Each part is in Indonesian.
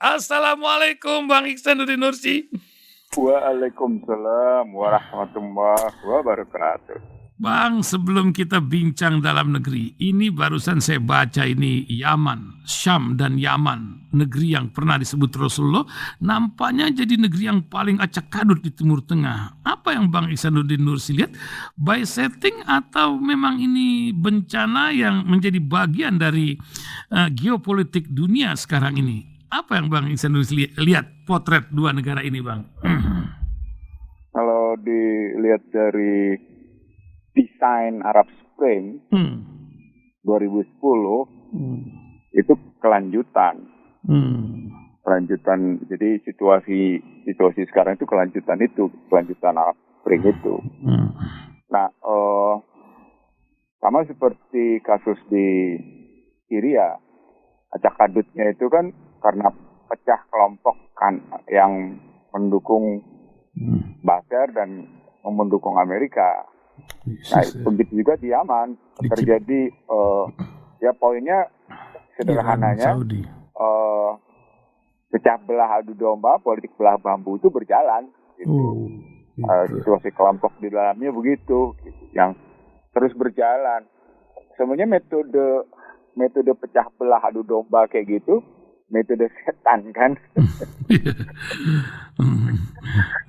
Assalamualaikum Bang Ihsanuddin Nursi. Waalaikumsalam warahmatullahi wabarakatuh. Bang, sebelum kita bincang dalam negeri, ini barusan saya baca ini Yaman, Syam dan Yaman, negeri yang pernah disebut Rasulullah, nampaknya jadi negeri yang paling acak kadut di Timur Tengah. Apa yang Bang Ihsanuddin Nursi lihat? By setting atau memang ini bencana yang menjadi bagian dari geopolitik dunia sekarang ini? Apa yang Bang Ihsanuddin lihat potret dua negara ini, Bang? Kalau dilihat dari desain Arab Spring 2010 itu kelanjutan. Kelanjutan. Jadi situasi sekarang itu kelanjutan Arab Spring itu. Nah, sama seperti kasus di Syria, acak kadutnya itu kan karena pecah kelompok kan yang mendukung Bashar dan mendukung Amerika. Nah, begitu juga di Yaman terjadi ya poinnya sederhananya pecah belah adu domba, politik belah bambu itu berjalan gitu. Situasi kelompok di dalamnya begitu gitu, yang terus berjalan. Sebenarnya metode pecah belah adu domba kayak gitu metode setan kan.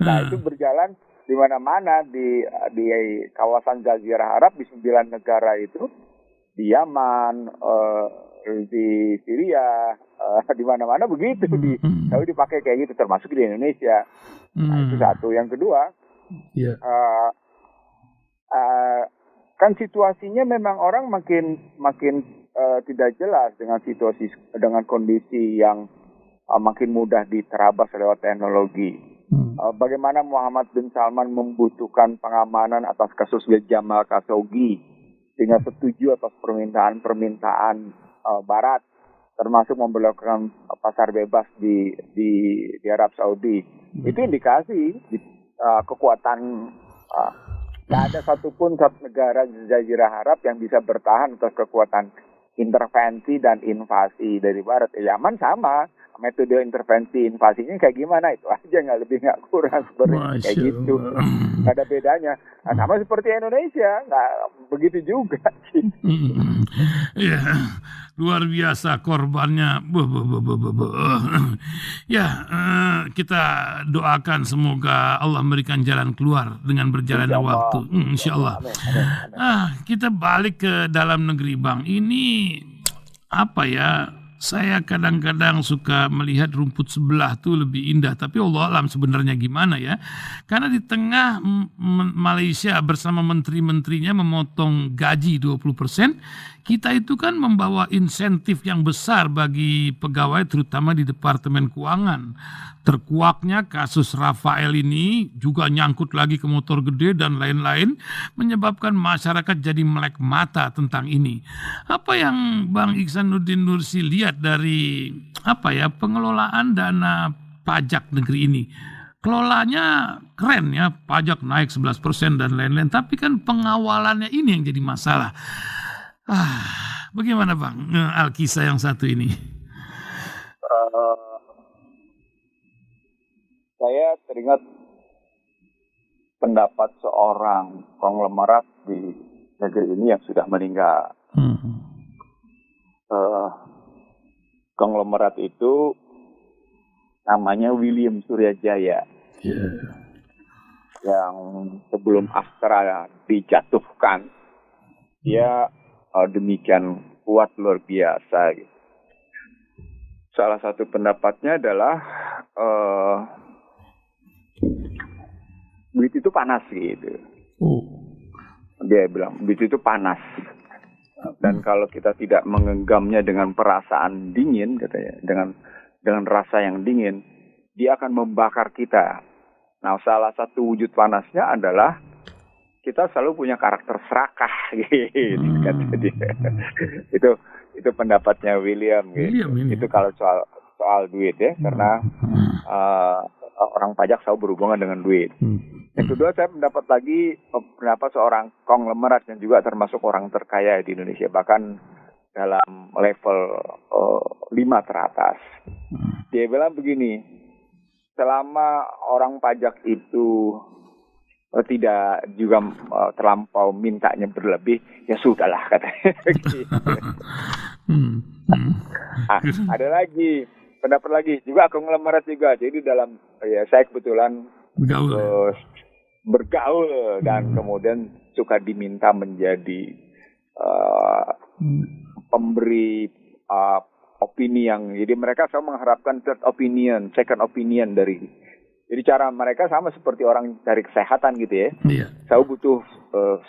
Nah, itu berjalan di mana-mana di kawasan Jazirah Arab, di 9 negara itu, di Yaman, di Syria, di mana-mana begitu, selalu dipakai kayak gitu, termasuk di Indonesia. Nah, itu satu. Yang kedua, kan situasinya memang orang makin tidak jelas dengan kondisi yang makin mudah diterabas lewat teknologi. Bagaimana Muhammad bin Salman membutuhkan pengamanan atas kasus Jamal Khashoggi dengan setuju atas permintaan Barat, termasuk memblokirkan pasar bebas di Arab Saudi. Itu indikasi kekuatan. Tidak ada satu negara di Jazirah Arab yang bisa bertahan atas kekuatan intervensi dan invasi dari Barat. Yaman sama. Metode intervensi invasinya kayak gimana itu aja, nggak lebih nggak kurang sebenarnya kayak gitu, nggak ada bedanya. Nah, sama seperti Indonesia, nggak begitu juga sih. Ya, luar biasa korbannya. Ya, kita doakan semoga Allah memberikan jalan keluar dengan berjalannya waktu. Insya Allah. Kita balik ke dalam negeri, Bang. Ini apa ya? Saya kadang-kadang suka melihat rumput sebelah tuh lebih indah, tapi Allah alam sebenarnya gimana ya. Karena di tengah Malaysia bersama menteri-menterinya memotong gaji 20%, kita itu kan membawa insentif yang besar bagi pegawai terutama di Departemen Keuangan. Terkuaknya kasus Rafael ini juga nyangkut lagi ke motor gede dan lain-lain, menyebabkan masyarakat jadi melek mata tentang ini. Apa yang Bang Ihsanuddin Nursi lihat dari pengelolaan dana pajak negeri ini? Kelolanya keren ya, pajak naik 11% dan lain-lain, tapi kan pengawalannya ini yang jadi masalah. Bagaimana Bang Alkisah yang satu ini? Saya teringat pendapat seorang konglomerat di negeri ini yang sudah meninggal. Konglomerat itu namanya William Suryajaya. Yang sebelum Astra dijatuhkan, dia demikian kuat, luar biasa. Gitu. Salah satu pendapatnya adalah duit itu panas gitu. Dia bilang duit itu panas. Dan kalau kita tidak menggenggamnya dengan perasaan dingin, katanya, dengan rasa yang dingin, dia akan membakar kita. Nah, salah satu wujud panasnya adalah kita selalu punya karakter serakah, gitu, kata dia. Itu pendapatnya William, gitu. Itu kalau soal duit ya, karena orang pajak selalu berhubungan dengan duit. Yang kedua, saya mendapat lagi pendapat seorang konglomerat yang juga termasuk orang terkaya di Indonesia, bahkan dalam level 5 teratas. Dia bilang begini, selama orang pajak itu tidak juga terlampau mintanya berlebih, ya sudahlah katanya. Gitu. Ada lagi pendapat lagi juga konglomerat juga. Jadi dalam saya kebetulan bergaul dan kemudian suka diminta menjadi pemberi opini yang, jadi mereka selalu mengharapkan third opinion, second opinion dari. Jadi cara mereka sama seperti orang cari kesehatan gitu ya. Iya. Saya butuh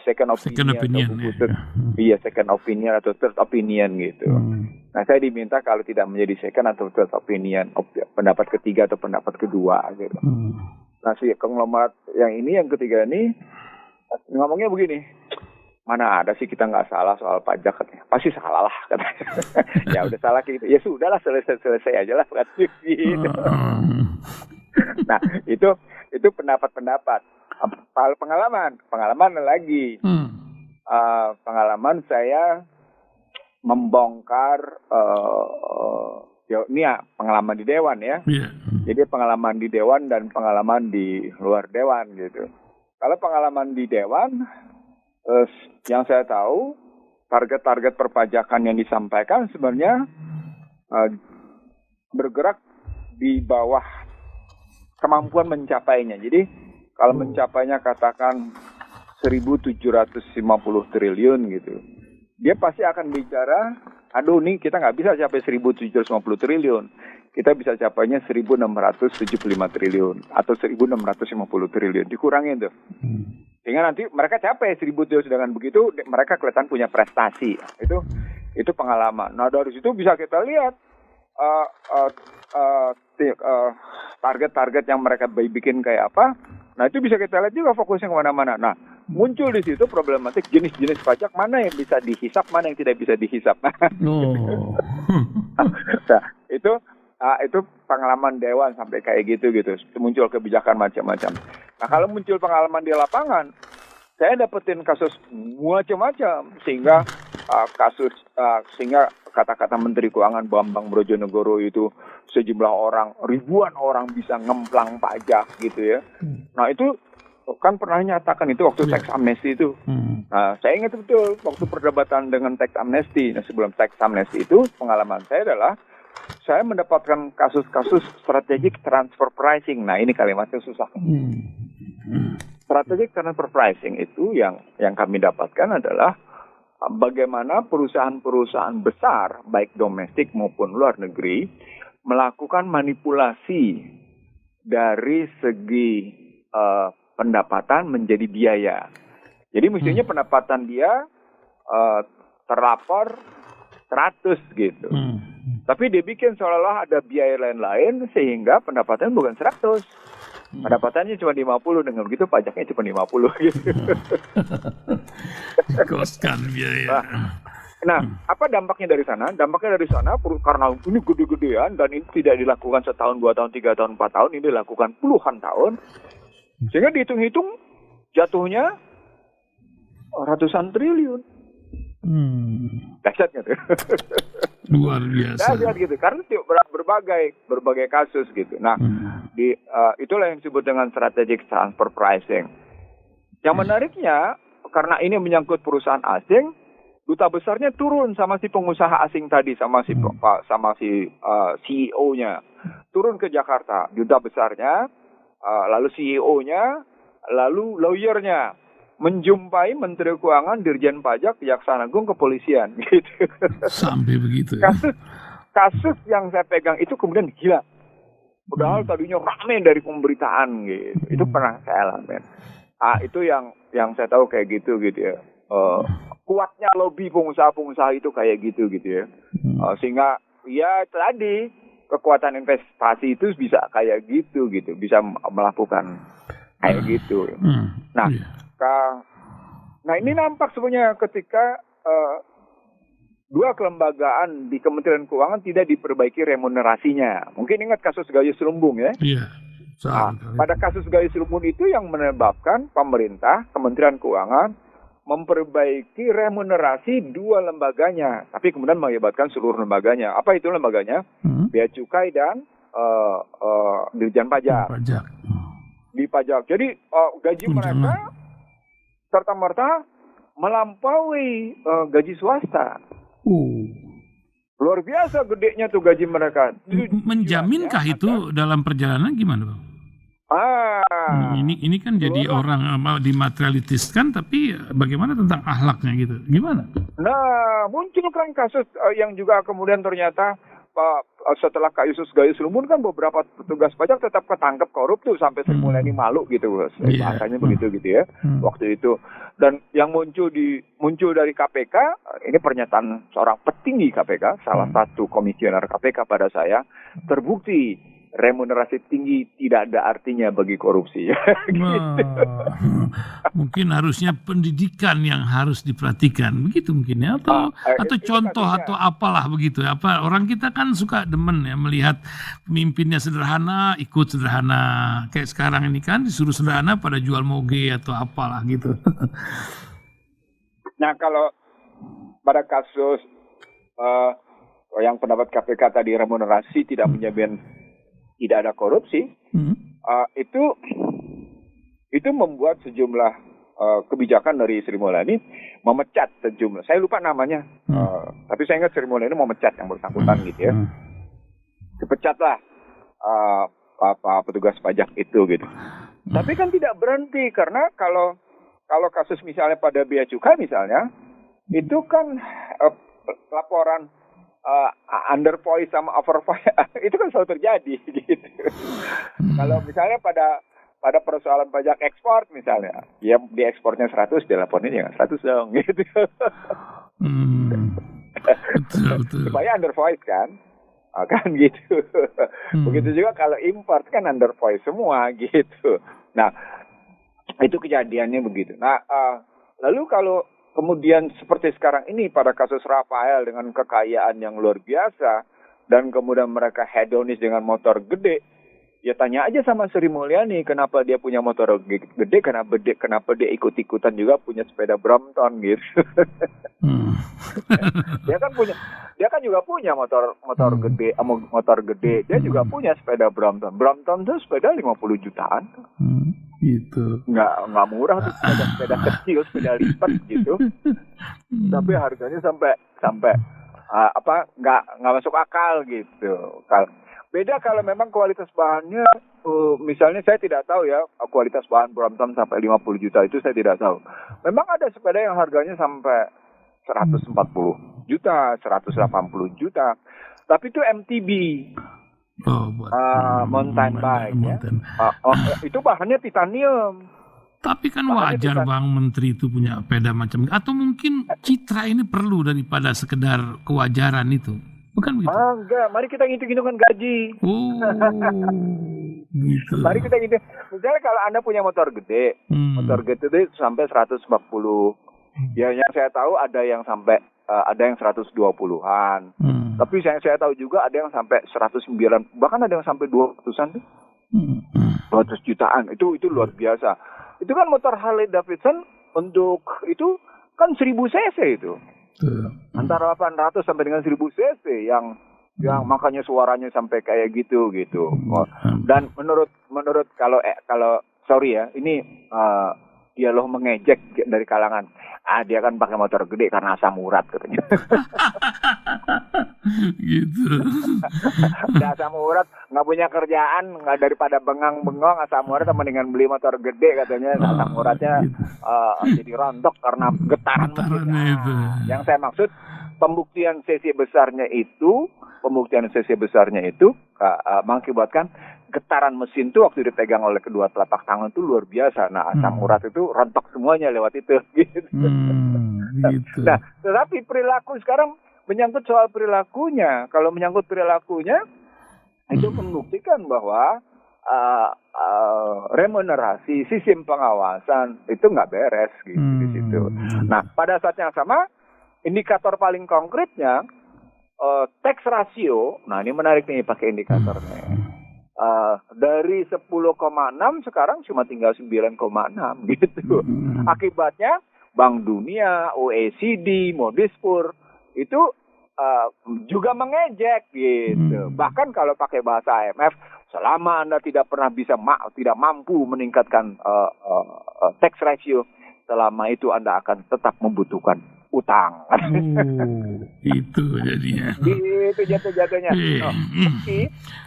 second opinion. Second opinion atau third opinion gitu. Nah saya diminta kalau tidak menjadi second atau third opinion, pendapat ketiga atau pendapat kedua gitu. Nah si konglomerat yang ketiga ini ngomongnya begini, mana ada sih kita nggak salah soal pajak katanya. Pasti salah lah katanya. Ya udah salah gitu. Ya sudahlah selesai aja lah gitu. Nah itu pendapat-pendapat. Pengalaman lagi. Pengalaman saya membongkar ini ya pengalaman di dewan ya. Yeah. Jadi pengalaman di dewan dan pengalaman di luar dewan gitu. Kalau pengalaman di dewan, yang saya tahu target-target perpajakan yang disampaikan sebenarnya bergerak di bawah kemampuan mencapainya. Jadi kalau mencapainya katakan 1.750 triliun gitu, dia pasti akan bicara, aduh nih kita nggak bisa capai 1.750 triliun, kita bisa capainya 1.675 triliun atau 1.650 triliun, dikurangin tuh. Sehingga nanti mereka capai 1.000 triliun, dengan begitu mereka kelihatan punya prestasi. Itu pengalaman. Nah dari situ bisa kita lihat target-target yang mereka bikin kayak apa. Nah itu bisa kita lihat juga fokusnya kemana-mana. Nah muncul di situ problematik jenis-jenis pajak mana yang bisa dihisap, mana yang tidak bisa dihisap. Nah itu pengalaman dewan sampai kayak gitu. Muncul kebijakan macam-macam. Nah kalau muncul pengalaman di lapangan, saya dapetin kasus macam-macam sehingga sehingga kata-kata Menteri Keuangan Bambang Brojonegoro itu sejumlah orang, ribuan orang bisa ngemplang pajak gitu ya. Nah itu kan pernah nyatakan itu waktu tax amnesty itu. Nah saya ingat betul waktu perdebatan dengan tax amnesty. Nah sebelum tax amnesty itu pengalaman saya adalah saya mendapatkan kasus-kasus strategic transfer pricing. Nah ini kalimatnya susah. Strategic transfer pricing itu yang kami dapatkan adalah bagaimana perusahaan-perusahaan besar, baik domestik maupun luar negeri, melakukan manipulasi dari segi pendapatan menjadi biaya. Jadi mestinya pendapatan dia terlapor 100 gitu. Tapi dia bikin seolah-olah ada biaya lain-lain sehingga pendapatan bukan 100. Pendapatannya cuma 50, dengan begitu pajaknya cuma 50 gitu. Koskan biaya. Nah, apa dampaknya dari sana? Dampaknya dari sana karena ini gede-gedean dan ini tidak dilakukan setahun, 2 tahun, 3 tahun, 4 tahun, ini dilakukan puluhan tahun. Sehingga dihitung-hitung jatuhnya ratusan triliun. Dahsyat gitu. Luar biasa. Dahsyat gitu. Karena berbagai kasus gitu. Nah, itulah yang disebut dengan strategic transfer pricing. Yang menariknya, karena ini menyangkut perusahaan asing, duta besarnya turun sama si pengusaha asing tadi, sama si CEO-nya. Turun ke Jakarta, duta besarnya, lalu CEO-nya, lalu lawyer-nya. Menjumpai Menteri Keuangan, Dirjen Pajak, Kejaksaan Agung, Kepolisian gitu. Sampai begitu. Kasus yang saya pegang itu kemudian gila. Padahal tadinya rame dari pemberitaan gitu. Itu pernah saya alami. Itu yang saya tahu kayak gitu ya. Kuatnya lobby pengusaha-pengusaha itu kayak gitu ya. Sehingga ya tadi kekuatan investasi itu bisa kayak gitu. Bisa melakukan kayak gitu. Nah ini nampak sebenarnya ketika dua kelembagaan di Kementerian Keuangan tidak diperbaiki remunerasinya. Mungkin ingat kasus Gayus Lumbung ya? Iya. Pada kasus Gayus Lumbung itu yang menyebabkan pemerintah, Kementerian Keuangan, memperbaiki remunerasi dua lembaganya. Tapi kemudian mengibatkan seluruh lembaganya. Apa itu lembaganya? Bea Cukai dan Dirjen Pajak. Di pajak. Jadi gaji mereka serta-merta melampaui gaji swasta. Luar biasa gedenya tuh gaji mereka. Menjaminkah itu dalam perjalanan gimana, Bang? Ini kan jadi orang dimaterialistiskan, tapi bagaimana tentang akhlaknya gitu? Gimana? Nah, muncul kan kasus yang juga kemudian ternyata setelah kasus Gayus Lumbun kan beberapa petugas pajak tetap ketangkep korup tuh sampai Sri Mulyani malu gitu, bahasanya begitu gitu ya waktu itu. Dan yang muncul dari KPK, ini pernyataan seorang petinggi KPK, salah satu komisioner KPK pada saya, terbukti remunerasi tinggi tidak ada artinya bagi korupsi. Gitu. Mungkin harusnya pendidikan yang harus diperhatikan, begitu mungkin ya, atau contoh atau apalah begitu. Apa orang kita kan suka demen ya melihat pemimpinnya sederhana, ikut sederhana. Kayak sekarang ini kan disuruh sederhana pada jual moge atau apalah gitu. Nah, kalau pada kasus yang pendapat KPK tadi remunerasi tidak menjamin tidak ada korupsi, itu membuat sejumlah kebijakan dari Sri Mulyani memecat sejumlah. Saya lupa namanya, tapi saya ingat Sri Mulyani memecat yang bersangkutan gitu ya. Dipecatlah petugas pajak itu gitu. Tapi kan tidak berhenti karena kalau kasus misalnya pada bea cukai misalnya, itu kan laporan undervoice sama overvoice itu kan selalu terjadi gitu. Kalau misalnya pada persoalan pajak ekspor misalnya, ya di ekspornya 100, dilaporin ya 100 dong gitu. Betul. Supaya undervoice kan gitu. Begitu juga kalau import kan undervoice semua gitu. Nah, itu kejadiannya begitu. Nah, lalu kalau kemudian seperti sekarang ini pada kasus Rafael dengan kekayaan yang luar biasa dan kemudian mereka hedonis dengan motor gede, ya tanya aja sama Sri Mulyani kenapa dia punya motor gede, kenapa dia ikut-ikutan juga punya sepeda Brompton gitu. Dia kan juga punya motor gede, dia juga punya sepeda Brompton. Brompton tuh sepeda 50 jutaan. Gitu. Nggak murah tuh sepeda kecil, sepeda lipat gitu. Tapi harganya sampai nggak masuk akal gitu. Beda kalau memang kualitas bahannya, misalnya saya tidak tahu ya kualitas bahan Brompton sampai 50 juta itu saya tidak tahu. Memang ada sepeda yang harganya sampai 140 juta, 180 juta. Tapi itu MTB. Mountain bike ya. Itu bahannya titanium. Tapi kan wajar Bang Menteri itu punya sepeda macam, atau mungkin citra ini perlu daripada sekedar kewajaran itu, bukan begitu? Enggak, mari kita hitung-hitungkan gaji. Gitu. Mari kita hitung. Misalnya kalau Anda punya motor gede, motor gede itu sampai 140. Ya, yang saya tahu ada yang sampai ada yang 120-an. Tapi saya tahu juga ada yang sampai 109, bahkan ada yang sampai 200-an tuh. 200 jutaan. Itu luar biasa. Itu kan motor Harley Davidson untuk itu kan 1000 cc itu. Antara 800 sampai dengan 1000 cc yang makanya suaranya sampai kayak gitu. Dan menurut kalau sorry ya, ini dialog mengejek dari kalangan. Dia kan pakai motor gede karena asam urat katanya. Gitu. Udah asam urat, nggak punya kerjaan, nggak daripada bengong asam urat, mendingan beli motor gede katanya. Asam uratnya jadi rontok karena getaran mesinnya. Itu. Yang saya maksud pembuktian cc besarnya itu mengakibatkan getaran mesin itu waktu dipegang oleh kedua telapak tangan itu luar biasa. Nah, asam urat itu rontok semuanya lewat itu. Gitu. Gitu. Nah, tetapi perilaku sekarang menyangkut soal perilakunya. Kalau menyangkut perilakunya, itu membuktikan bahwa remunerasi, sistem pengawasan itu nggak beres gitu di situ. Nah, pada saat yang sama, indikator paling konkretnya tax ratio. Nah, ini menarik nih pakai indikatornya. Dari 10,6 sekarang cuma tinggal 9,6 gitu. Akibatnya Bank Dunia, OECD, Modispur itu juga mengejek gitu. Bahkan kalau pakai bahasa IMF, selama Anda tidak pernah tidak mampu meningkatkan tax ratio, selama itu Anda akan tetap membutuhkan utang. Itu jadinya. Itu jatuh-jatuhnya.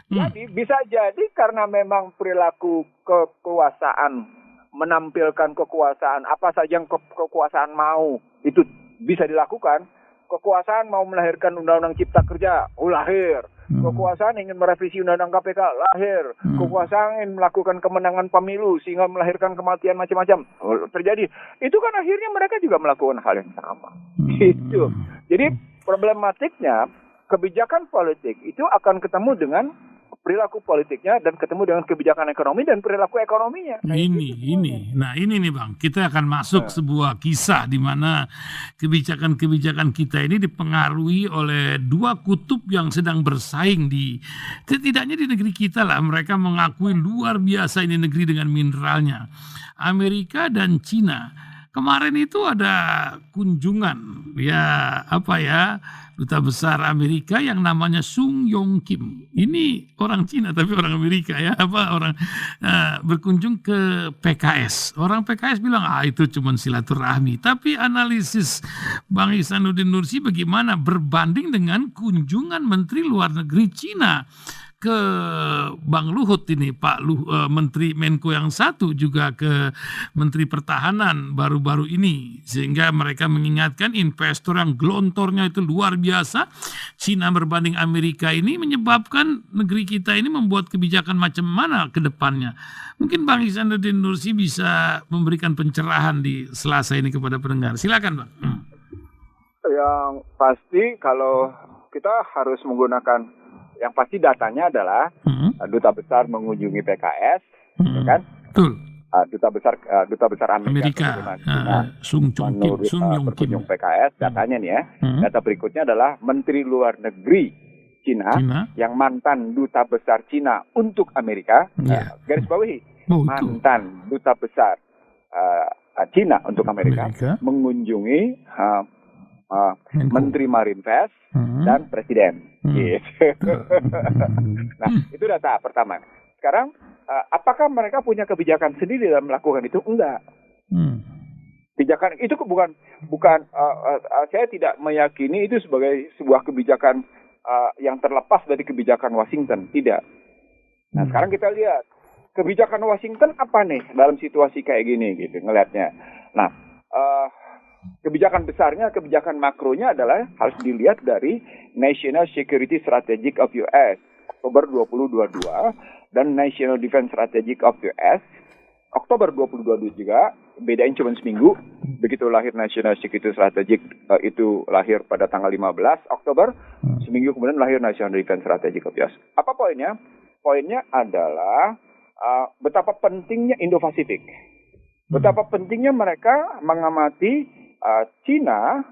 Jadi bisa jadi karena memang perilaku kekuasaan menampilkan kekuasaan apa saja yang kekuasaan mau itu bisa dilakukan. Kekuasaan mau melahirkan Undang-Undang Cipta Kerja, lahir. Kekuasaan ingin merevisi Undang-Undang KPK, lahir. Kekuasaan ingin melakukan kemenangan pemilu sehingga melahirkan kematian macam-macam, terjadi. Itu kan akhirnya mereka juga melakukan hal yang sama. Itu. Jadi problematiknya kebijakan politik itu akan ketemu dengan perilaku politiknya dan ketemu dengan kebijakan ekonomi dan perilaku ekonominya. Nah ini nih Bang, kita akan masuk sebuah kisah di mana kebijakan-kebijakan kita ini dipengaruhi oleh dua kutub yang sedang bersaing setidaknya di negeri kita lah. Mereka mengakui luar biasa ini negeri dengan mineralnya. Amerika dan Cina. Kemarin itu ada kunjungan duta besar Amerika yang namanya Sung Yong Kim. Ini orang Cina tapi orang Amerika berkunjung ke PKS. Orang PKS bilang itu cuma silaturahmi. Tapi analisis Bang Ihsanuddin Nursi bagaimana berbanding dengan kunjungan Menteri Luar Negeri Cina ke Bang Luhut ini, Menteri Menko yang satu juga ke Menteri Pertahanan baru-baru ini, sehingga mereka mengingatkan investor yang gelontornya itu luar biasa. Cina berbanding Amerika ini menyebabkan negeri kita ini membuat kebijakan macam mana ke depannya. Mungkin Bang Ihsanuddin Nursi bisa memberikan pencerahan di Selasa ini kepada pendengar. Silakan Bang. Yang pasti kalau kita harus menggunakan yang pasti datanya adalah duta besar mengunjungi PKS, ya kan? Betul. Duta besar Amerika Sung Yong Kim PKS. Datanya nih ya. Data berikutnya adalah Menteri Luar Negeri Cina yang mantan duta besar Cina untuk Amerika. Garis bawahi, mantan duta besar Cina untuk Amerika mengunjungi Menteri Marinvest dan Presiden. Gitu. Nah, itu data pertama. Sekarang, apakah mereka punya kebijakan sendiri dalam melakukan itu? Enggak. Kebijakan itu bukan. Saya tidak meyakini itu sebagai sebuah kebijakan yang terlepas dari kebijakan Washington. Tidak. Nah, sekarang kita lihat kebijakan Washington apa nih dalam situasi kayak gini, gitu ngelihatnya. Nah. Kebijakan besarnya, kebijakan makronya adalah harus dilihat dari National Security Strategic of US Oktober 2022 dan National Defense Strategic of US Oktober 2022 juga, bedain cuma seminggu. Begitu lahir National Security Strategic itu lahir pada tanggal 15 Oktober, seminggu kemudian lahir National Defense Strategic of US. Apa poinnya? Poinnya adalah betapa pentingnya Indo-Pasifik. Betapa pentingnya mereka mengamati Cina,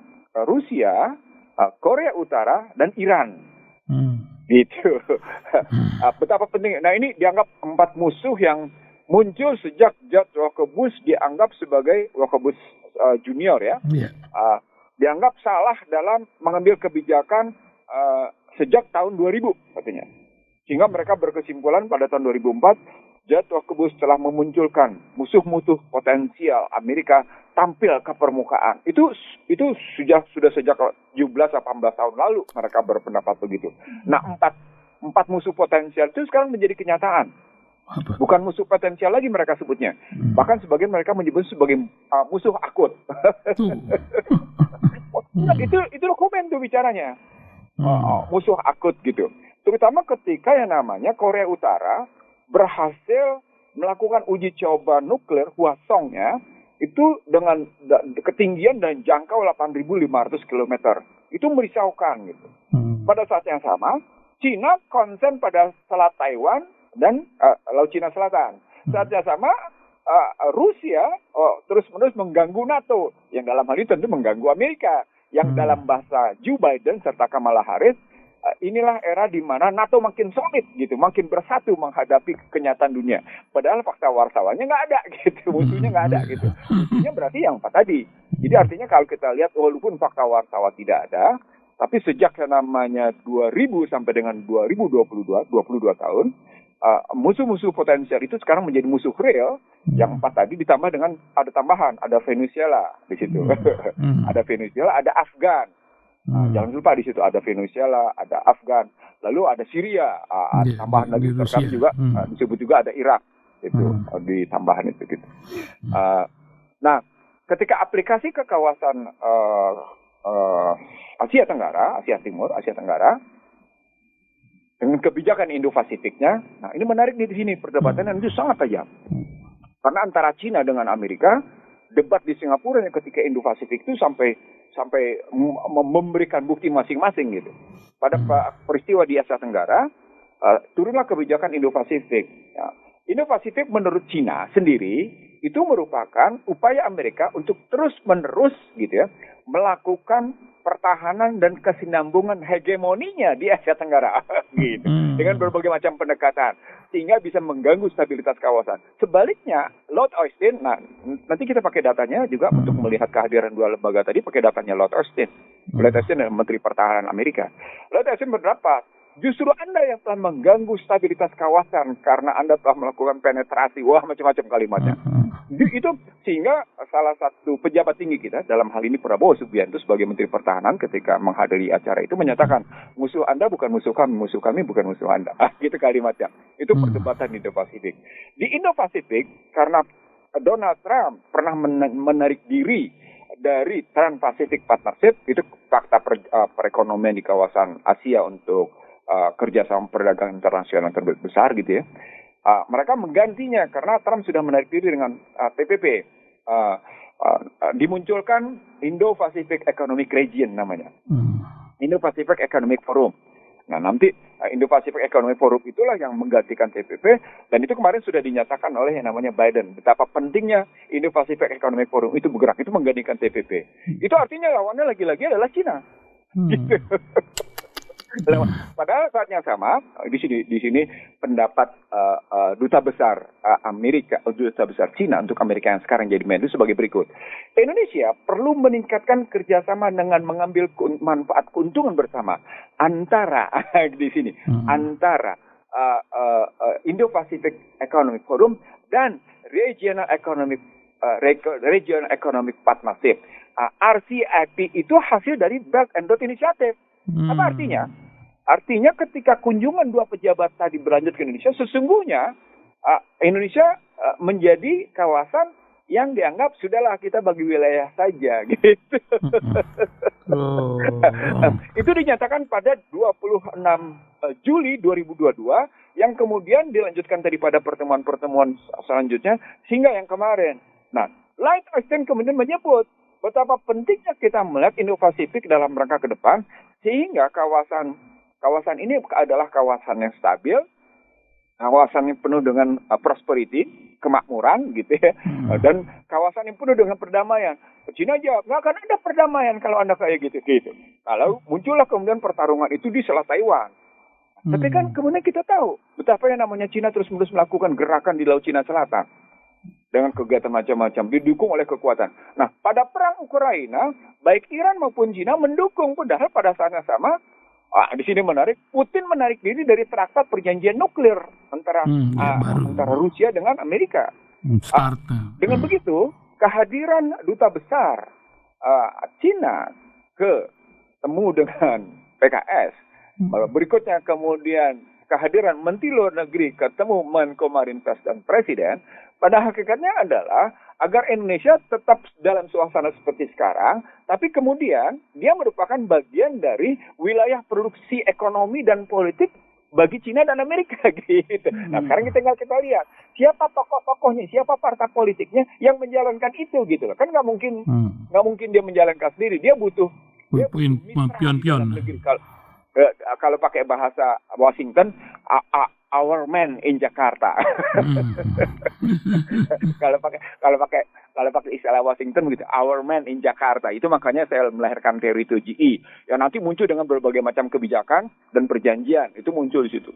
Rusia, Korea Utara, dan Iran. Gitu. Betapa penting. Nah ini dianggap 4 musuh yang muncul sejak George Walker Bush dianggap sebagai Walker Bush Junior ya. Dianggap salah dalam mengambil kebijakan sejak tahun 2000 katanya. Sehingga mereka berkesimpulan pada tahun 2004 George Walker Bush telah memunculkan musuh-musuh potensial Amerika tampil ke permukaan. Itu sudah sejak 17-18 tahun lalu mereka berpendapat begitu. Nah, empat musuh potensial itu sekarang menjadi kenyataan. Bukan musuh potensial lagi mereka sebutnya. Bahkan sebagian mereka menyebut sebagai musuh akut. Itu dokumen tuh bicaranya. Musuh akut gitu. Terutama ketika yang namanya Korea Utara berhasil melakukan uji coba nuklir Hwasong-nya itu dengan ketinggian dan jangkau 8.500 km. Itu merisaukan gitu. Pada saat yang sama, Cina konsen pada Selat Taiwan dan Laut Cina Selatan. Saat yang sama, Rusia terus-menerus mengganggu NATO, yang dalam hal ini tentu mengganggu Amerika, yang dalam bahasa Joe Biden serta Kamala Harris, inilah era di mana NATO makin solid gitu, makin bersatu menghadapi kenyataan dunia. Padahal fakta warsawanya nggak ada gitu, musuhnya nggak ada gitu. Musuhnya berarti yang empat tadi. Jadi artinya kalau kita lihat walaupun fakta warsawa tidak ada, Tapi sejak yang namanya 2000 sampai dengan 2022, 22 tahun, musuh-musuh potensial itu sekarang menjadi musuh real. Yang 4 tadi ditambah dengan ada tambahan, ada Venezuela di situ. Ada Venezuela, ada Afgan. Jangan lupa di situ ada Venezuela, ada Afgan, lalu ada Syria, tambahan lagi terkait juga disebut juga ada Irak itu di tambahan itu gitu. Nah, ketika aplikasi ke kawasan Asia Tenggara, Asia Timur, Asia Tenggara dengan kebijakan Indo-Pasifiknya, nah ini menarik di sini perdebatannya itu sangat tajam. Karena antara Cina dengan Amerika, debat di Singapura yang ketika Indo-Pasifik itu sampai memberikan bukti masing-masing gitu. Pada peristiwa di Asia Tenggara, turunlah kebijakan Indo-Pasifik. Ya. Indo-Pasifik menurut Cina sendiri itu merupakan upaya Amerika untuk terus-menerus gitu ya melakukan pertahanan dan kesinambungan hegemoninya di Asia Tenggara gitu dengan berbagai macam pendekatan sehingga bisa mengganggu stabilitas kawasan. Sebaliknya Lord Austin, nah nanti kita pakai datanya juga untuk melihat kehadiran dua lembaga tadi, pakai datanya Lord Austin. Lord Austin adalah Menteri Pertahanan Amerika. Lord Austin berpendapat justru Anda yang telah mengganggu stabilitas kawasan karena Anda telah melakukan penetrasi, wah macam-macam kalimatnya. Itu sehingga salah satu pejabat tinggi kita, dalam hal ini Prabowo Subianto sebagai Menteri Pertahanan ketika menghadiri acara itu menyatakan, musuh Anda bukan musuh kami bukan musuh Anda. Gitu kalimatnya. Itu perdebatan di Indo-Pasifik. Di Indo-Pasifik, karena Donald Trump pernah menarik diri dari Trans-Pacific Partnership, itu fakta perekonomian di kawasan Asia untuk kerjasama perdagangan internasional terbesar gitu ya. Mereka menggantinya karena Trump sudah menarik diri dengan TPP. Dimunculkan Indo-Pacific Economic Region namanya. Indo-Pacific Economic Forum. Nah nanti Indo-Pacific Economic Forum itulah yang menggantikan TPP dan itu kemarin sudah dinyatakan oleh yang namanya Biden. Betapa pentingnya Indo-Pacific Economic Forum itu bergerak, itu menggantikan TPP. Itu artinya lawannya lagi-lagi adalah Cina. Gitu. Padahal saat yang sama di sini pendapat duta besar Amerika, duta besar Cina untuk Amerika yang sekarang jadi menlu sebagai berikut. Indonesia perlu meningkatkan kerjasama dengan mengambil manfaat keuntungan bersama antara di sini antara Indo-Pacific Economic Forum dan Regional Economic Partnership. RCEP itu hasil dari Belt and Road Initiative. Apa artinya? Artinya ketika kunjungan dua pejabat tadi berlanjut ke Indonesia, sesungguhnya Indonesia menjadi kawasan yang dianggap sudahlah kita bagi wilayah saja gitu. Itu dinyatakan pada 26 Juli 2022 yang kemudian dilanjutkan tadi pada pertemuan-pertemuan selanjutnya hingga yang kemarin. Nah, Lloyd Austin kemudian menyebut betapa pentingnya kita melihat Indo-Pasifik dalam rangka ke depan sehingga kawasan ini adalah kawasan yang stabil, kawasan yang penuh dengan prosperity, kemakmuran gitu ya, dan kawasan yang penuh dengan perdamaian. Cina jawab, nggak akan ada perdamaian kalau Anda kayak gitu. Kalau muncullah kemudian pertarungan itu di Selat Taiwan. Tapi kan kemudian kita tahu betapa yang namanya Cina terus-menerus melakukan gerakan di Laut Cina Selatan dengan kegiatan macam-macam didukung oleh kekuatan. Nah, pada perang Ukraina, baik Iran maupun Cina mendukung, padahal pada saat yang sama, di sini menarik, Putin menarik diri dari traktat perjanjian nuklir antara Rusia dengan Amerika. Dengan begitu, kehadiran duta besar Cina ketemu dengan PKS, berikutnya kemudian kehadiran Menteri Luar Negeri ketemu Menko Marinvest dan Presiden, pada hakikatnya adalah agar Indonesia tetap dalam suasana seperti sekarang, tapi kemudian dia merupakan bagian dari wilayah produksi ekonomi dan politik bagi Cina dan Amerika gitu. Nah sekarang kita lihat siapa tokoh-tokohnya, siapa partai politiknya yang menjalankan itu gitu. Kan nggak mungkin dia menjalankan sendiri, dia butuh pion-pion. Kalau pakai bahasa Washington, our man in Jakarta. Kalau pakai istilah Washington begitu, our man in Jakarta. Itu makanya saya melahirkan teori 2GE yang nanti muncul dengan berbagai macam kebijakan dan perjanjian. Itu muncul di situ.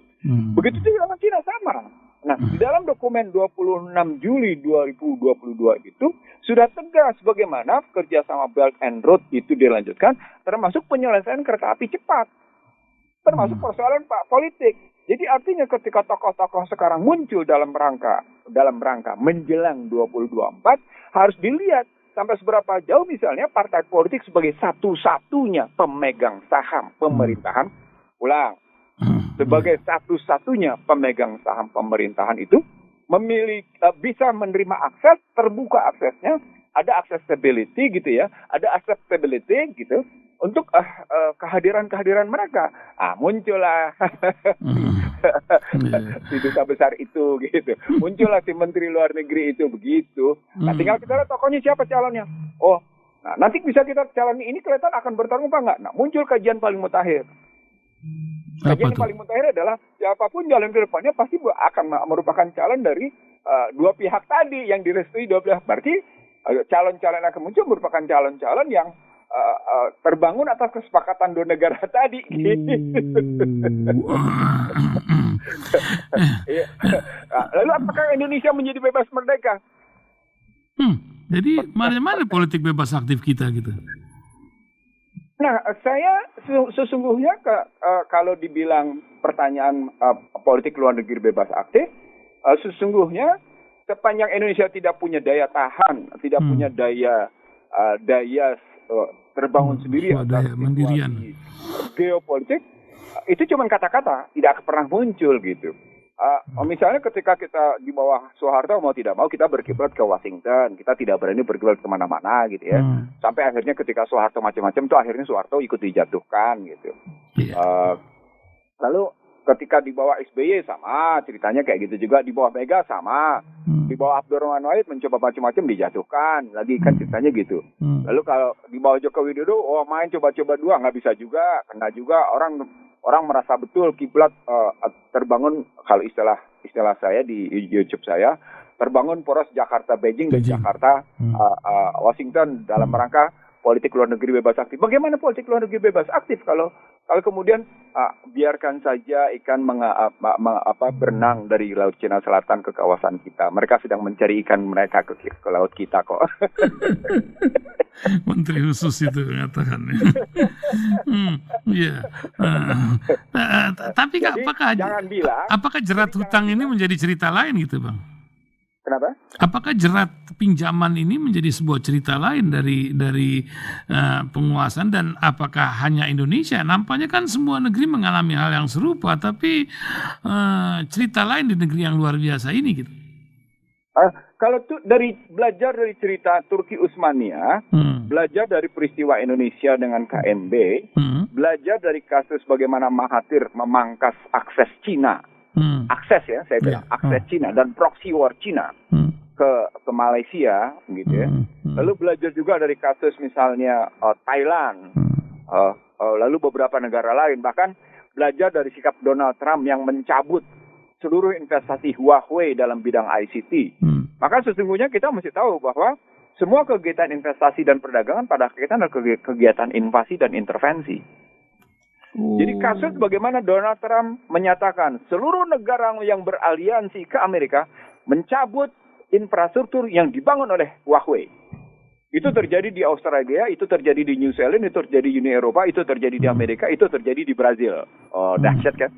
Begitu juga dengan Cina sama. Nah, di dalam dokumen 26 Juli 2022 itu sudah tegas bagaimana kerjasama Belt and Road itu dilanjutkan, termasuk penyelesaian kereta api cepat, termasuk persoalan politik. Jadi artinya ketika tokoh-tokoh sekarang muncul dalam rangka menjelang 2024, harus dilihat sampai seberapa jauh misalnya partai politik sebagai satu-satunya pemegang saham pemerintahan, sebagai satu-satunya pemegang saham pemerintahan itu bisa menerima akses, terbuka aksesnya, ada accessibility gitu ya, ada acceptability gitu untuk kehadiran mereka. Muncullah si duta besar itu gitu. Muncullah si menteri luar negeri itu begitu. Nah, tinggal kita lihat tokohnya siapa calonnya. Nah, nanti bisa kita calon ini kelihatan akan bertarung apa enggak. Nah, muncul kajian paling mutakhir. Kajian paling mutakhir adalah siapapun jalan ke depannya pasti akan merupakan calon dari dua pihak tadi yang direstui dua pihak. Berarti calon-calon yang akan muncul merupakan calon-calon yang terbangun atas kesepakatan dua negara tadi. Lalu apakah Indonesia menjadi bebas merdeka? Jadi mana politik bebas aktif kita gitu? Nah, saya sesungguhnya kalau dibilang pertanyaan politik luar negeri bebas aktif, sesungguhnya sepanjang Indonesia tidak punya daya tahan, tidak punya daya terbangun sendiri atas mandirian geopolitik, itu cuma kata-kata, tidak pernah muncul gitu. Misalnya ketika kita di bawah Soeharto mau tidak mau kita berkiblat ke Washington, kita tidak berani berkiblat kemana-mana gitu ya. Sampai akhirnya ketika Soeharto macam-macam tuh akhirnya Soeharto ikut dijatuhkan gitu. Lalu ketika di bawah SBY sama ceritanya kayak gitu juga, di bawah Mega sama, di bawah Abdurrahman Wahid mencoba macam-macam dijatuhkan lagi kan ceritanya gitu. Lalu kalau di bawah Joko Widodo main coba-coba dua nggak bisa juga, kena juga, orang merasa betul kiblat terbangun, kalau istilah saya di YouTube saya, terbangun poros Jakarta Beijing dan Jakarta Washington dalam rangka politik luar negeri bebas aktif. Bagaimana politik luar negeri bebas aktif kalau kemudian biarkan saja ikan berenang dari Laut Cina Selatan ke kawasan kita. Mereka sedang mencari ikan mereka ke laut kita kok. Menteri khusus itu mengatakan. Tapi jadi, apakah jerat hutang ini menjadi cerita lain gitu, Bang? Kenapa? Apakah jerat pinjaman ini menjadi sebuah cerita lain dari penguasaan, dan apakah hanya Indonesia? Nampaknya kan semua negeri mengalami hal yang serupa, tapi cerita lain di negeri yang luar biasa ini gitu. Kalau belajar dari cerita Turki Utsmania, belajar dari peristiwa Indonesia dengan KMB, belajar dari kasus bagaimana Mahathir memangkas akses Cina. Akses ya, saya bilang akses Cina dan proxy war Cina ke Malaysia gitu ya. Lalu belajar juga dari kasus misalnya Thailand, lalu beberapa negara lain, bahkan belajar dari sikap Donald Trump yang mencabut seluruh investasi Huawei dalam bidang ICT. Maka sesungguhnya kita mesti tahu bahwa semua kegiatan investasi dan perdagangan pada akhirnya adalah kegiatan invasi dan intervensi. Jadi kasus bagaimana Donald Trump menyatakan seluruh negara yang beraliansi ke Amerika mencabut infrastruktur yang dibangun oleh Huawei. Itu terjadi di Australia, itu terjadi di New Zealand, itu terjadi di Uni Eropa, itu terjadi di Amerika, itu terjadi di Brazil. Dahsyat kan?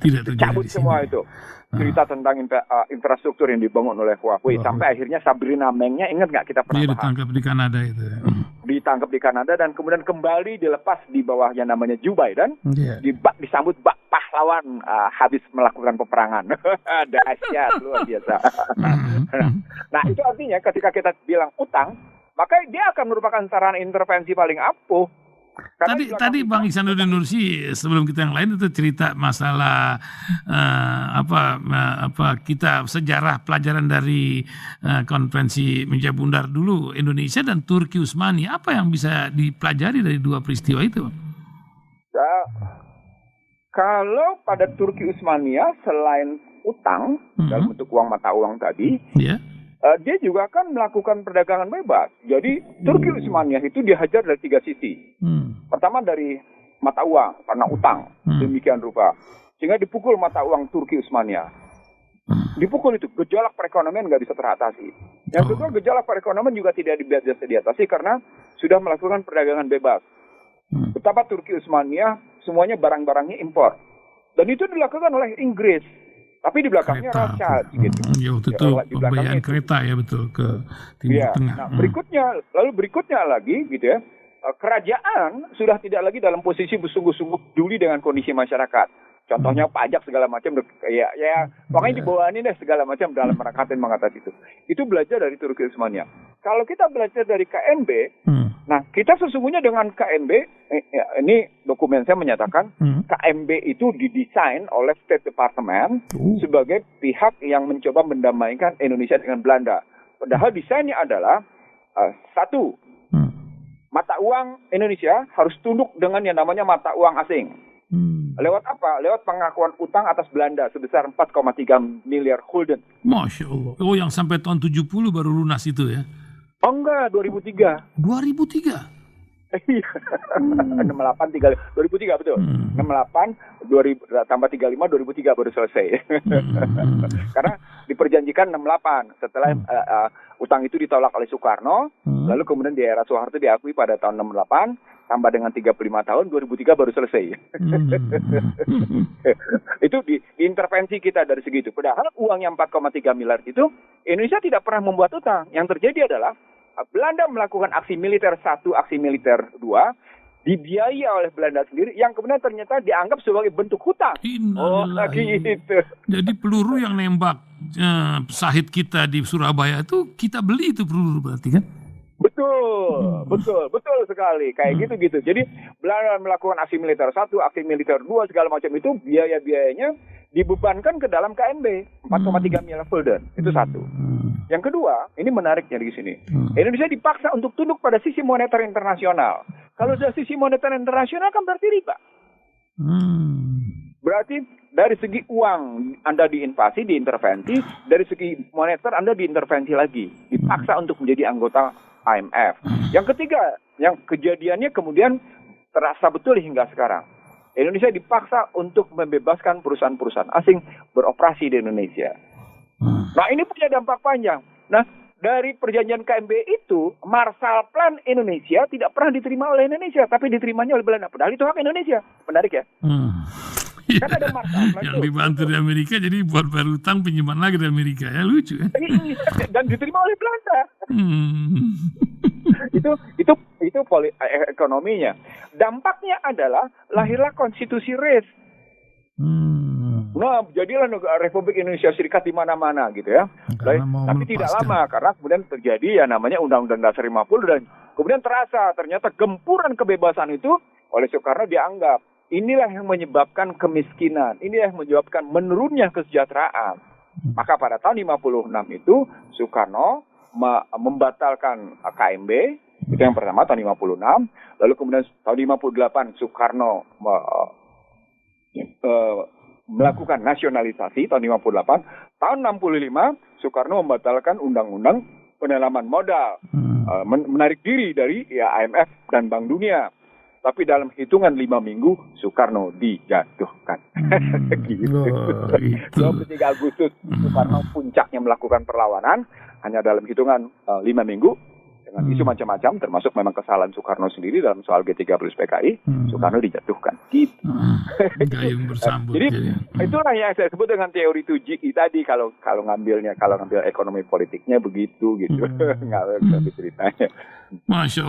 Tidak terjadi cabut semua itu. Cerita tentang infrastruktur yang dibangun oleh Huawei. Sampai akhirnya Sabrina Mengnya, ingat nggak kita pernah bahas? Ditangkap di Kanada itu. Ditangkap di Kanada dan kemudian kembali dilepas di bawah yang namanya Joe Biden. Disambut pahlawan habis melakukan peperangan. Dahsyat, luar biasa. Nah, itu artinya ketika kita bilang utang, maka dia akan merupakan sarana intervensi paling ampuh. Tadi Bang Ihsanuddin Nursi sebelum kita yang lain itu cerita masalah kita sejarah pelajaran dari konferensi Meja Bundar dulu Indonesia dan Turki Utsmania. Apa yang bisa dipelajari dari dua peristiwa itu? Kalau pada Turki Utsmania selain utang dalam bentuk uang mata uang tadi, dia juga kan melakukan perdagangan bebas. Jadi Turki Utsmania itu dihajar dari tiga sisi. Pertama dari mata uang karena utang demikian rupa, sehingga dipukul mata uang Turki Utsmania. Dipukul itu, gejolak perekonomian nggak bisa teratasi. Yang kedua, gejolak perekonomian juga tidak bisa diatasi karena sudah melakukan perdagangan bebas. Betapa Turki Utsmaniyah semuanya barang-barangnya impor. Dan itu dilakukan oleh Inggris. Tapi di belakangnya Rothschild gitu. Ya, waktu itu pembiayaan kereta ya betul ke Timur Tengah. Nah, berikutnya lagi gitu ya. Kerajaan sudah tidak lagi dalam posisi bersungguh-sungguh peduli dengan kondisi masyarakat. Contohnya pajak segala macam, pokoknya dibawain deh segala macam dalam mengatasi itu. Itu belajar dari Turki Utsmaniyah. Kalau kita belajar dari KNB, nah kita sesungguhnya dengan KNB, ini dokumen saya menyatakan KNB itu didesain oleh State Department sebagai pihak yang mencoba mendamaikan Indonesia dengan Belanda. Padahal desainnya adalah satu, mata uang Indonesia harus tunduk dengan yang namanya mata uang asing. Lewat apa? Lewat pengakuan utang atas Belanda sebesar 4,3 miliar gulden. Masya Allah. Oh, yang sampai tahun 70 baru lunas itu ya? Oh enggak, 2003. 2003? Iya. 2003 betul. 68, 2000, tambah 35, 2003 baru selesai. Karena diperjanjikan 68 setelah utang itu ditolak oleh Soekarno, lalu kemudian di era Soeharto diakui pada tahun 68, tambah dengan 35 tahun, 2003 baru selesai. Itu diintervensi kita dari segitu. Padahal uang yang 4,3 miliar itu, Indonesia tidak pernah membuat utang. Yang terjadi adalah Belanda melakukan aksi militer 1, aksi militer 2, dibiayai oleh Belanda sendiri, yang kemudian ternyata dianggap sebagai bentuk hutang. Lagi itu. Jadi peluru yang nembak sahid kita di Surabaya itu kita beli itu peluru berarti kan? Betul sekali. Kayak gitu. Jadi Belanda melakukan aksi militer 1, aksi militer 2, segala macam itu biaya-biayanya dibebankan ke dalam KNB 4,3 miliar gulden. Itu satu. Yang kedua, ini menariknya di sini. Indonesia dipaksa untuk tunduk pada sisi moneter internasional. Kalau dari sisi moneter internasional kan berarti riba. Berarti dari segi uang Anda diinvasi, diintervensi, dari segi moneter Anda diintervensi lagi. Dipaksa untuk menjadi anggota IMF. Yang ketiga, yang kejadiannya kemudian terasa betul hingga sekarang. Indonesia dipaksa untuk membebaskan perusahaan-perusahaan asing beroperasi di Indonesia. Nah, ini punya dampak panjang. Nah, dari perjanjian KNB itu, Marshall Plan Indonesia tidak pernah diterima oleh Indonesia, tapi diterimanya oleh Belanda. Padahal itu hak Indonesia. Menarik ya? Kan ada Marshall Plan yang dibantu dari Amerika, jadi buat bayar utang pinjaman lagi dari Amerika. Ya lucu ya. Dan diterima oleh Belanda. Itu ekonominya. Dampaknya adalah lahirlah konstitusi RIS. Nah, jadilah Republik Indonesia Serikat di mana-mana gitu ya. Tapi tidak lama karena kemudian terjadi namanya Undang-Undang Dasar 50 dan kemudian ternyata gempuran kebebasan itu oleh Soekarno dianggap inilah yang menyebabkan kemiskinan, inilah yang menyebabkan menurunnya kesejahteraan. Maka pada tahun 56 itu Soekarno membatalkan KMB, itu yang pertama tahun 56, lalu kemudian tahun 58 Soekarno melakukan nasionalisasi tahun 58, tahun 65 Soekarno membatalkan undang-undang penanaman modal, menarik diri dari IMF dan Bank Dunia. Tapi dalam hitungan 5 minggu Soekarno dijatuhkan. Gitu. 23 Agustus Soekarno puncaknya melakukan perlawanan, hanya dalam hitungan 5 minggu dengan isu macam-macam, termasuk memang kesalahan Soekarno sendiri dalam soal G30 PKI, Soekarno dijatuhkan. Gitu. Jadi itulah yang saya sebut dengan teori 2G tadi, kalau ngambil ekonomi politiknya begitu gitu. Nggak ceritanya. Masya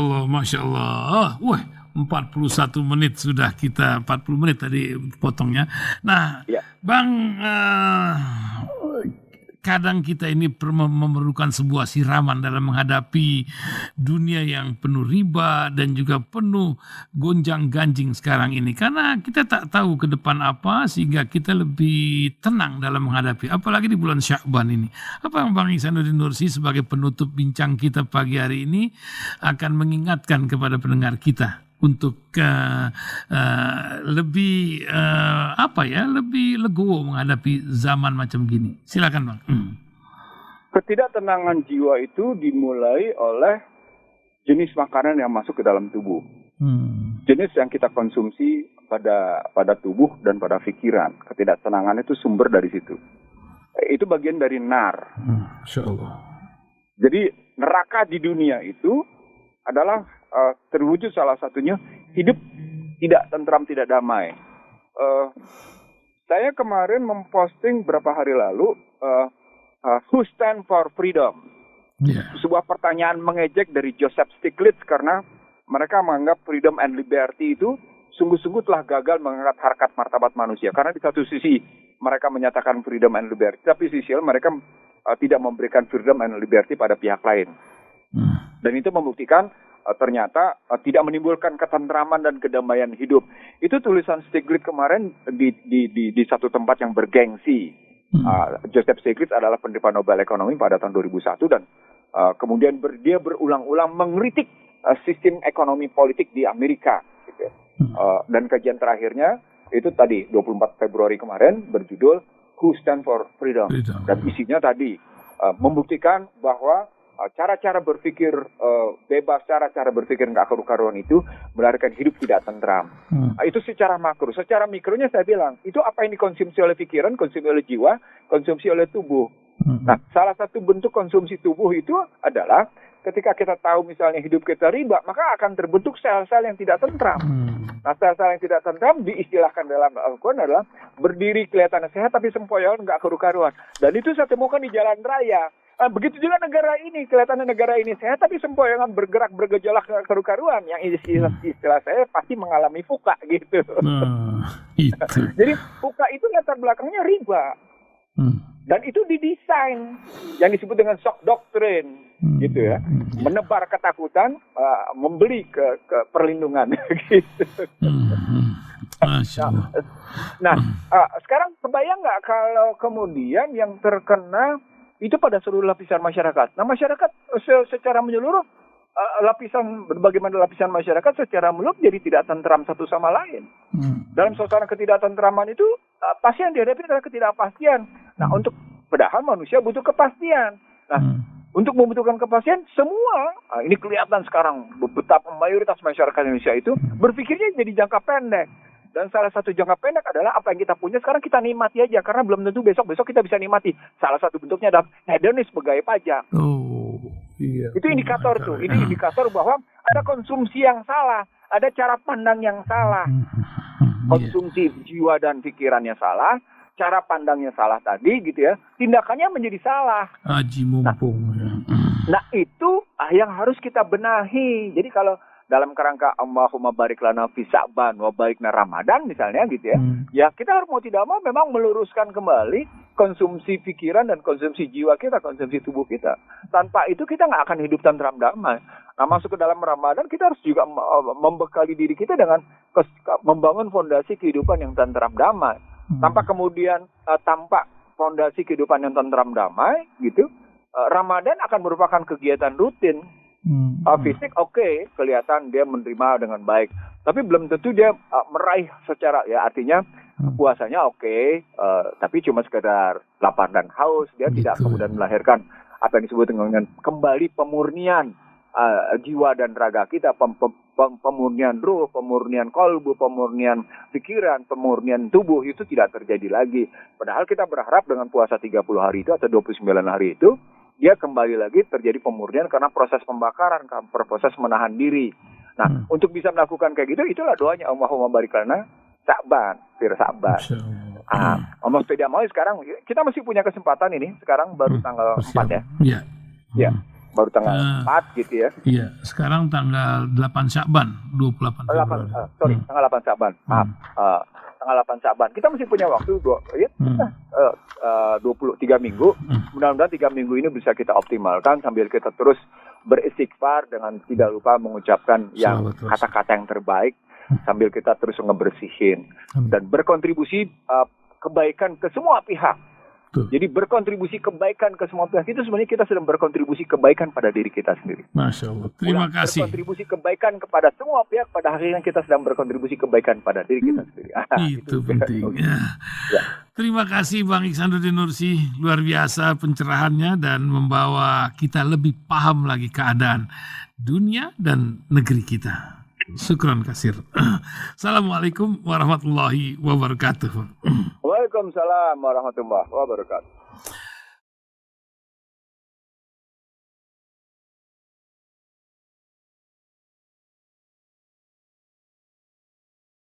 Allah. Wah, 41 menit sudah kita, 40 menit tadi potongnya. Nah, ya. Bang, kadang kita ini memerlukan sebuah siraman dalam menghadapi dunia yang penuh riba dan juga penuh gonjang-ganjing sekarang ini. Karena kita tak tahu ke depan apa, sehingga kita lebih tenang dalam menghadapi. Apalagi di bulan Sya'ban ini. Apa yang Bang Ihsanuddin Nursi sebagai penutup bincang kita pagi hari ini akan mengingatkan kepada pendengar kita untuk lebih lebih legowo menghadapi zaman macam gini. Silakan Bang. Ketidaktenangan jiwa itu dimulai oleh jenis makanan yang masuk ke dalam tubuh. Jenis yang kita konsumsi pada tubuh dan pada pikiran. Ketidaktenangan itu sumber dari situ. Itu itu bagian dari nar. Masya Allah. Jadi neraka di dunia itu adalah terwujud salah satunya hidup tidak tentram, tidak damai. Saya kemarin memposting beberapa hari lalu Who Stand for Freedom? Yeah. Sebuah pertanyaan mengejek dari Joseph Stiglitz karena mereka menganggap freedom and liberty itu sungguh-sungguh telah gagal mengangkat harkat martabat manusia. Karena di satu sisi mereka menyatakan freedom and liberty, tapi di sisi lain mereka tidak memberikan freedom and liberty pada pihak lain. Dan itu membuktikan ternyata tidak menimbulkan ketentraman dan kedamaian hidup. Itu tulisan Stiglitz kemarin di satu tempat yang bergengsi. Joseph Stiglitz adalah penerima Nobel Ekonomi pada tahun 2001 dan kemudian dia berulang-ulang mengkritik sistem ekonomi politik di Amerika. Gitu. Dan kajian terakhirnya itu tadi 24 Februari kemarin berjudul Who Stand for Freedom. Dan isinya tadi membuktikan bahwa cara-cara berpikir bebas, cara-cara berpikir nggak karu-karuan itu melahirkan hidup tidak tentram. Itu secara makro. Secara mikronya saya bilang, itu apa yang dikonsumsi oleh pikiran, konsumsi oleh jiwa, konsumsi oleh tubuh. Nah, salah satu bentuk konsumsi tubuh itu adalah ketika kita tahu misalnya hidup kita riba, maka akan terbentuk sel-sel yang tidak tentram. Nah, sel-sel yang tidak tentram diistilahkan dalam Al-Quran adalah berdiri kelihatan sehat tapi sempoyongan nggak karu-karuan. Dan itu saya temukan di jalan raya. Begitu juga negara ini, kelihatannya negara ini sehat, tapi sempoyongan bergerak bergejolak karu-karuan. Yang istilah saya pasti mengalami fuka gitu. Itu. Jadi fuka itu latar belakangnya riba. Dan itu didesain yang disebut dengan shock doctrine, gitu ya. Menebar ketakutan, membeli ke perlindungan, gitu. Nah, sekarang kebayang nggak kalau kemudian yang terkena itu pada seluruh lapisan masyarakat. Nah, masyarakat secara menyeluruh, bagaimana lapisan masyarakat secara menyeluruh jadi tidak tentram satu sama lain. Dalam suasana ketidaktentraman itu, pasti yang dihadapi adalah ketidakpastian. Nah, padahal manusia butuh kepastian. Nah, untuk membutuhkan kepastian, semua, ini kelihatan sekarang betapa mayoritas masyarakat Indonesia itu berpikirnya jadi jangka pendek. Dan salah satu jangka pendek adalah apa yang kita punya sekarang kita nikmati aja. Karena belum tentu besok kita bisa nikmati. Salah satu bentuknya adalah hedonis pegawai pajak. Iya. Itu indikator tuh. Ini indikator bahwa ada konsumsi yang salah. Ada cara pandang yang salah. Konsumsi jiwa dan pikirannya salah. Cara pandangnya salah tadi gitu ya. Tindakannya menjadi salah. Aji mumpung. Nah itu yang harus kita benahi. Jadi kalau dalam kerangka Allahumma barik lana fi Sya'ban wa barikna Ramadan misalnya gitu ya. Ya kita harus mau tidak mau memang meluruskan kembali konsumsi pikiran dan konsumsi jiwa kita, konsumsi tubuh kita. Tanpa itu kita nggak akan hidup tentram damai. Nah, masuk ke dalam Ramadan kita harus juga membekali diri kita dengan membangun fondasi kehidupan yang tentram damai. Tanpa kemudian tanpa fondasi kehidupan yang tentram damai gitu, Ramadan akan merupakan kegiatan rutin. Fisik oke, kelihatan dia menerima dengan baik, tapi belum tentu dia meraih secara ya artinya puasanya oke, tapi cuma sekedar lapar dan haus. Dia tidak kemudian melahirkan apa yang disebut dengan kembali pemurnian jiwa dan raga kita, pemurnian ruh, pemurnian kolbu, pemurnian pikiran, pemurnian tubuh itu tidak terjadi lagi. Padahal kita berharap dengan puasa 30 hari itu atau 29 hari itu dia kembali lagi terjadi pemurnian karena proses pembakaran, proses menahan diri. Nah, untuk bisa melakukan kayak gitu, itulah doanya Allahumma barik lana Sya'ban, fir Sya'ban. Ngomong sepeda mau sekarang, kita masih punya kesempatan ini, sekarang baru tanggal 4 ya. Iya. Ya, baru tanggal 4 gitu ya. Iya, sekarang tanggal 8 Sya'ban, 28 Februari. Tanggal 8 Sya'ban, maaf. Tanggal 8 Sya'ban. Kita masih punya waktu 23 minggu. Mudah-mudahan 3 minggu ini bisa kita optimalkan sambil kita terus beristighfar dengan tidak lupa mengucapkan yang kata-kata yang terbaik sambil kita terus ngebersihin dan berkontribusi kebaikan ke semua pihak. Jadi berkontribusi kebaikan ke semua pihak itu sebenarnya kita sedang berkontribusi kebaikan pada diri kita sendiri. Masya Allah. Terima kasih. Berkontribusi kebaikan kepada semua pihak, pada akhirnya kita sedang berkontribusi kebaikan pada diri kita sendiri. Itu penting. Ya. Terima kasih Bang Ihsanuddin Nursi, luar biasa pencerahannya dan membawa kita lebih paham lagi keadaan dunia dan negeri kita. Syukran kasir. Assalamualaikum warahmatullahi wabarakatuh. Waalaikumsalam warahmatullahi wabarakatuh.